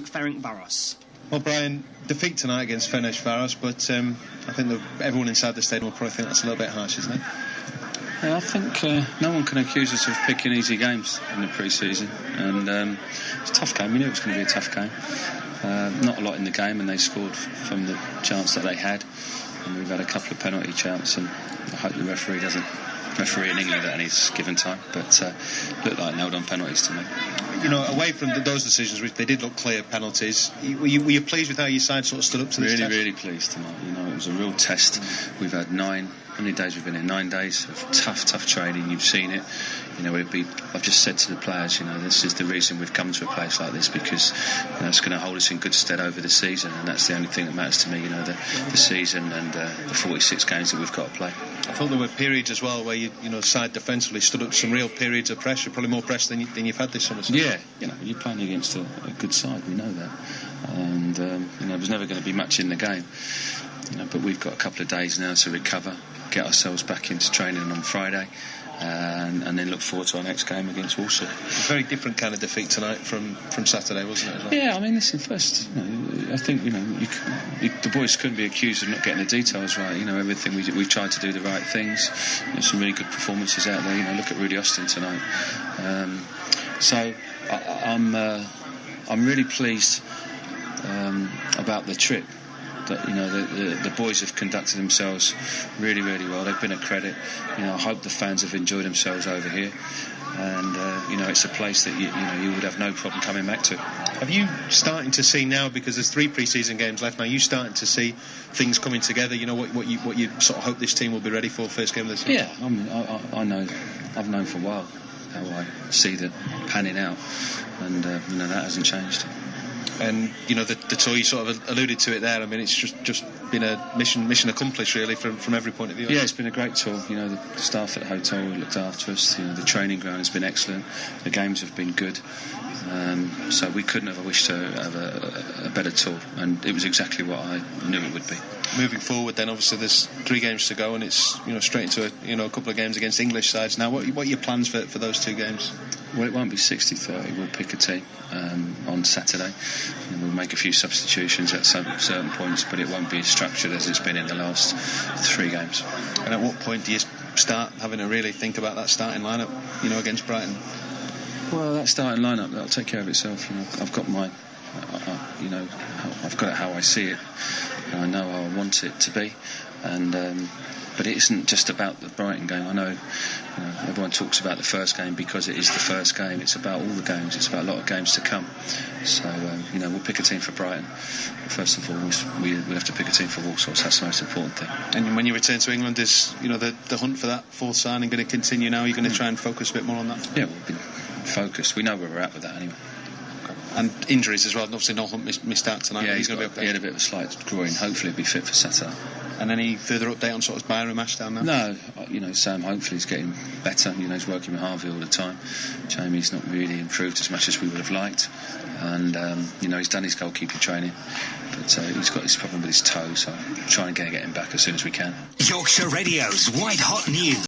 Ferencvaros. Well, Brian, defeat tonight against Ferencvaros, but I think that everyone inside the stadium will probably think that's a little bit harsh, isn't it? Yeah, I think no one can accuse us of picking easy games in the pre-season, and it's a tough game. We knew it was going to be a tough game. Not a lot in the game, and they scored from the chance that they had, and we've had a couple of penalty chances, and I hope the referee in England at any given time, but looked like nailed-on penalties to me. You know, away from those decisions, which they did look clear penalties, were you pleased with how your side sort of stood up to this test? Really pleased tonight. You know, it was a real test. We've had how many days we've been here? 9 days of tough training. You've seen it. You know, I've just said to the players, you know, this is the reason we've come to a place like this, because you know, it's going to hold us in good stead over the season, and that's the only thing that matters to me. You know, the season and the 46 games that we've got to play. I thought there were periods as well where you know, side defensively stood up some real periods of pressure, probably more pressure than you've had this summer. Yeah, you know, you're playing against a good side. We know that, and you know, there's never going to be much in the game. You know, but we've got a couple of days now to recover, get ourselves back into training on Friday, and then look forward to our next game against Walsall. A very different kind of defeat tonight from Saturday, wasn't it? As well? Yeah, I mean, listen, first, you know, I think, you know, the boys couldn't be accused of not getting the details right. You know, everything we've tried to do the right things. There's some really good performances out there. You know, look at Rudy Austin tonight. So I'm really pleased about the trip. That, you know, the boys have conducted themselves really well. They've been a credit. You know, I hope the fans have enjoyed themselves over here, and you know, it's a place that you would have no problem coming back to. Have you starting to see now, because there's 3 pre-season games left now, you starting to see things coming together? You know, what you sort of hope this team will be ready for first game of the season? Yeah, I mean, I know. I've known for a while how I see that panning out, and you know, that hasn't changed. And you know, the tour, you sort of alluded to it there. I mean, it's just been a mission accomplished, really, from every point of view. Yeah, it's been a great tour. You know, the staff at the hotel looked after us. You know, the training ground has been excellent. The games have been good. So we couldn't have wished to have a better tour, and it was exactly what I knew it would be. Moving forward, then obviously there's 3 games to go, and it's, you know, straight into a couple of games against English sides. Now, what are your plans for those 2 games? Well, it won't be 60-30. We'll pick a team on Saturday, and we'll make a few substitutions at certain points, but it won't be as structured as it's been in the last 3 games. And at what point do you start having to really think about that starting lineup, you know, against Brighton? Well, that starting lineup, that'll take care of itself. You know, I've got mine. You know, I've got it how I see it. I know how I want it to be, and but it isn't just about the Brighton game. I know, you know, everyone talks about the first game because it is the first game. It's about all the games. It's about a lot of games to come. So you know, we'll pick a team for Brighton. But first and foremost, we'll have to pick a team for Walsall. So that's the most important thing. And when you return to England, is, you know, the hunt for that 4th signing going to continue now? Are you going to try and focus a bit more on that? Yeah, we'll be focused. We know where we're at with that anyway. And injuries as well. Obviously, Noel missed out tonight. Yeah, he's going to be okay. He had a bit of a slight groin. Hopefully, he'll be fit for Saturday. And any further update on sort of Byram Ashdown now? No, you know, Sam hopefully is getting better. You know, he's working with Harvey all the time. Jamie's not really improved as much as we would have liked, and you know, he's done his goalkeeping training, but he's got his problem with his toe. So try and get him back as soon as we can. Yorkshire Radio's White Hot News.